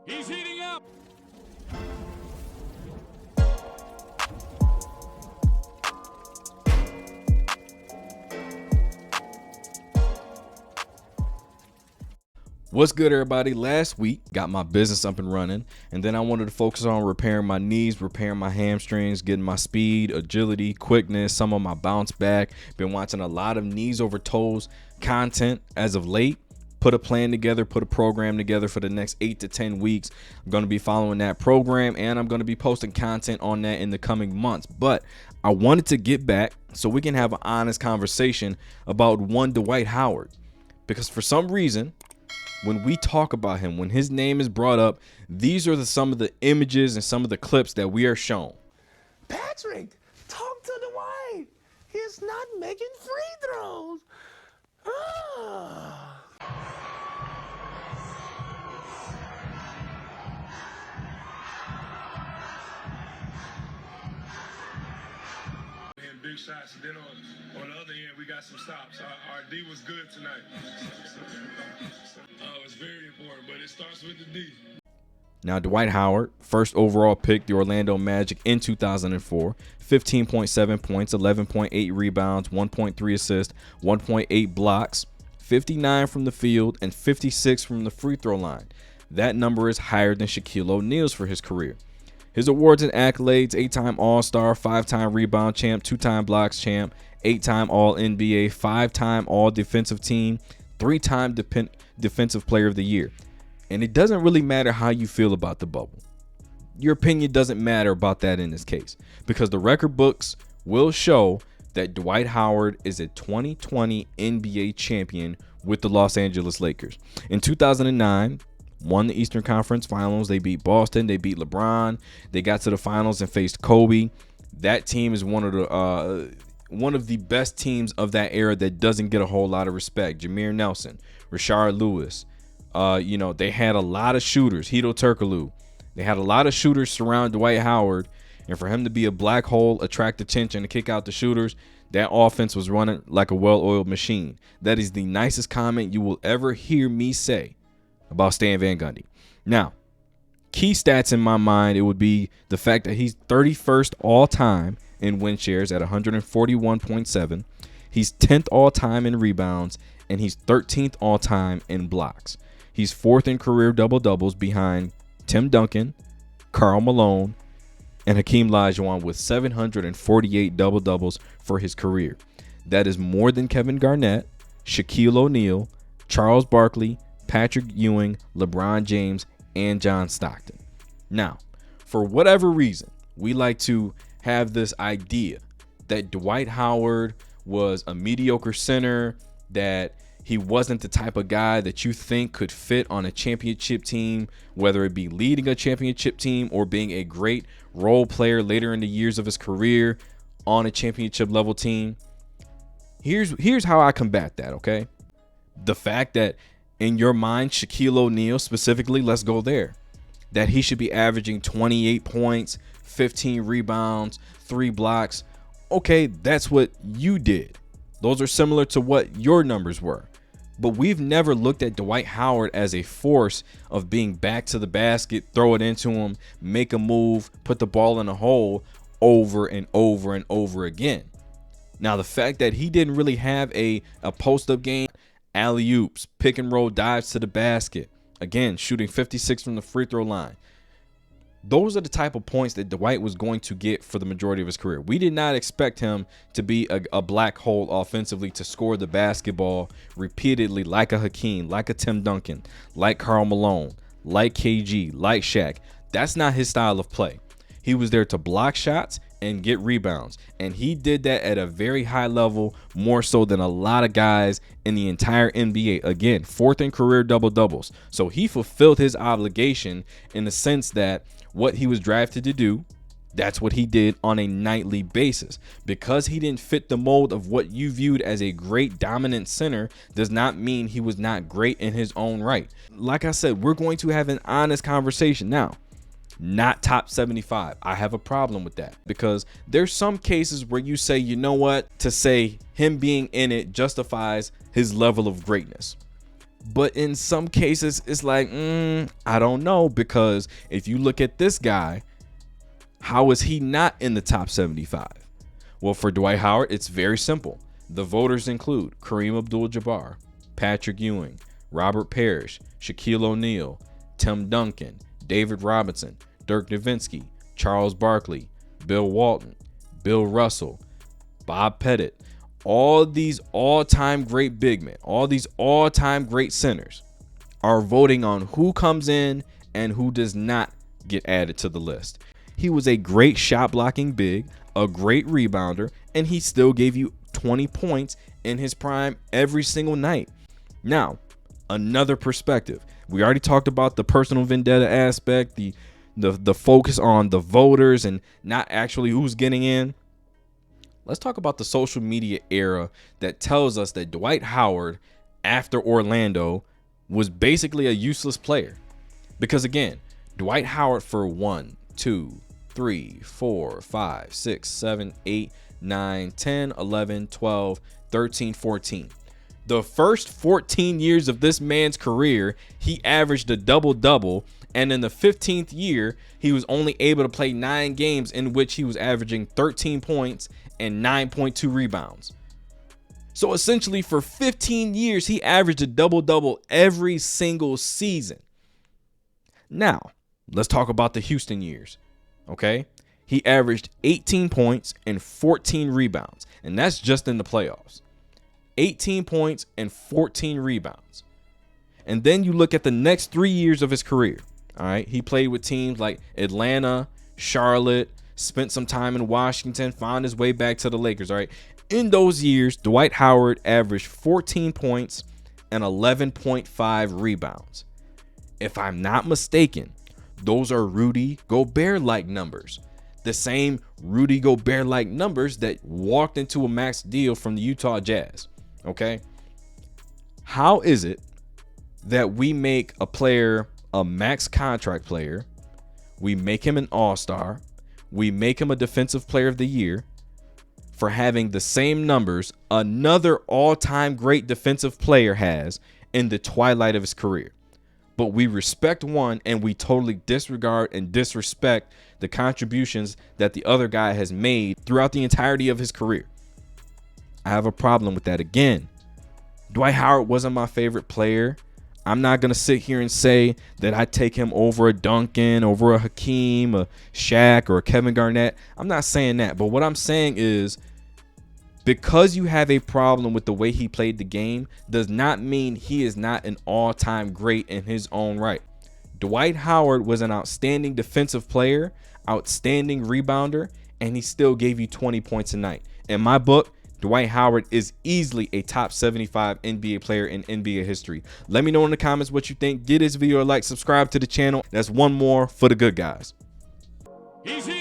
He's heating up. What's good, everybody? Last week got my business up and running, and then I wanted to focus on repairing my knees, repairing my hamstrings, getting my speed, agility, quickness, some of my bounce back. Been watching a lot of knees over toes content as of late. Put a plan together, put a program together for the next 8 to 10 weeks. I'm going to be following that program, and I'm going to be posting content on that in the coming months. But I wanted to get back so we can have an honest conversation about one Dwight Howard, because for some reason, when we talk about him, when his name is brought up, these are some of the images and some of the clips that we are shown. Patrick, talk to Dwight. He's not making free throws. Big shots, and then on the other end, we got some stops. Our D was good tonight. It's very important, but it starts with the D. Now, Dwight Howard, first overall pick, the Orlando Magic in 2004, 15.7 points, 11.8 rebounds, 1.3 assists, 1.8 blocks, 59 from the field, and 56 from the free throw line. That number is higher than Shaquille O'Neal's for his career. His awards and accolades: 8-time All-Star, 5-time rebound champ, 2-time blocks champ, 8-time All-NBA, 5-time All-Defensive Team, 3-time Defensive Player of the Year. And it doesn't really matter how you feel about the bubble. Your opinion doesn't matter about that in this case, because the record books will show that Dwight Howard is a 2020 NBA champion with the Los Angeles Lakers. In 2009, won the Eastern Conference Finals. They beat Boston. They beat LeBron. They got to the finals and faced Kobe. That team is one of the best teams of that era that doesn't get a whole lot of respect. Jameer Nelson, Rashard Lewis. They had a lot of shooters. Hedo Turkoglu. They had a lot of shooters surround Dwight Howard, and for him to be a black hole, attract attention, and kick out the shooters, that offense was running like a well-oiled machine. That is the nicest comment you will ever hear me say about Stan Van Gundy. Now, key stats in my mind, it would be the fact that he's 31st all-time in win shares at 141.7. He's 10th all-time in rebounds, and he's 13th all-time in blocks. He's 4th in career double-doubles behind Tim Duncan, Karl Malone, and Hakeem Olajuwon with 748 double-doubles for his career. That is more than Kevin Garnett, Shaquille O'Neal, Charles Barkley, Patrick Ewing, LeBron James, and John Stockton. Now, for whatever reason, we like to have this idea that Dwight Howard was a mediocre center, that he wasn't the type of guy that you think could fit on a championship team, whether it be leading a championship team or being a great role player later in the years of his career on a championship level team. Here's how I combat that, okay? The fact that in your mind, Shaquille O'Neal specifically, let's go there, that he should be averaging 28 points, 15 rebounds, 3 blocks. Okay, that's what you did. Those are similar to what your numbers were. But we've never looked at Dwight Howard as a force of being back to the basket, throw it into him, make a move, put the ball in a hole over and over and over again. Now, the fact that he didn't really have a post-up game, alley-oops, pick and roll dives to the basket, again shooting 56 from the free throw line, those are the type of points that Dwight was going to get for the majority of his career. We did not expect him to be a black hole offensively, to score the basketball repeatedly like a Hakeem, like a Tim Duncan, like Karl Malone, like KG, like Shaq. That's not his style of play. He was there to block shots and get rebounds, and he did that at a very high level, more so than a lot of guys in the entire NBA. Again, 4th in career double-doubles. So he fulfilled his obligation in the sense that what he was drafted to do, that's what he did on a nightly basis. Because he didn't fit the mold of what you viewed as a great dominant center does not mean he was not great in his own right. Like I said, we're going to have an honest conversation now. Not top 75. I have a problem with that, because there's some cases where you say, you know what, to say him being in it justifies his level of greatness. But in some cases, it's like, I don't know, because if you look at this guy, how is he not in the top 75? Well, for Dwight Howard, it's very simple. The voters include Kareem Abdul-Jabbar, Patrick Ewing, Robert Parrish, Shaquille O'Neal, Tim Duncan, David Robinson, Dirk Nowitzki, Charles Barkley, Bill Walton, Bill Russell, Bob Pettit. All these all-time great big men, all these all-time great centers are voting on who comes in and who does not get added to the list. He was a great shot blocking big, a great rebounder, and he still gave you 20 points in his prime every single night. Now, another perspective. We already talked about the personal vendetta aspect, the focus on the voters and not actually who's getting in. Let's talk about the social media era that tells us that Dwight Howard, after Orlando, was basically a useless player. Because again, Dwight Howard for 1, 2, 3, 4, 5, 6, 7, 8, 9, 10, 11, 12, 13, 14. The first 14 years of this man's career, he averaged a double-double, and in the 15th year, he was only able to play 9 games in which he was averaging 13 points and 9.2 rebounds. So essentially for 15 years, he averaged a double-double every single season. Now, let's talk about the Houston years, okay? He averaged 18 points and 14 rebounds, and that's just in the playoffs. 18 points and 14 rebounds. And then you look at the next 3 years of his career, all right? He played with teams like Atlanta, Charlotte, spent some time in Washington, found his way back to the Lakers, all right? In those years, Dwight Howard averaged 14 points and 11.5 rebounds. If I'm not mistaken, those are Rudy Gobert-like numbers. The same Rudy Gobert-like numbers that walked into a max deal from the Utah Jazz, okay? How is it that we make a player a max contract player, we make him an all-star, we make him a defensive player of the year for having the same numbers another all-time great defensive player has in the twilight of his career? But we respect one and we totally disregard and disrespect the contributions that the other guy has made throughout the entirety of his career. I have a problem with that. Again, Dwight Howard wasn't my favorite player. I'm not going to sit here and say that I take him over a Duncan, over a Hakeem, a Shaq, or a Kevin Garnett. I'm not saying that. But what I'm saying is, because you have a problem with the way he played the game does not mean he is not an all-time great in his own right. Dwight Howard was an outstanding defensive player, outstanding rebounder, and he still gave you 20 points a night. In my book, Dwight Howard is easily a top 75 NBA player in NBA history. Let me know in the comments what you think. Give this video a like, subscribe to the channel. That's one more for the good guys. Easy.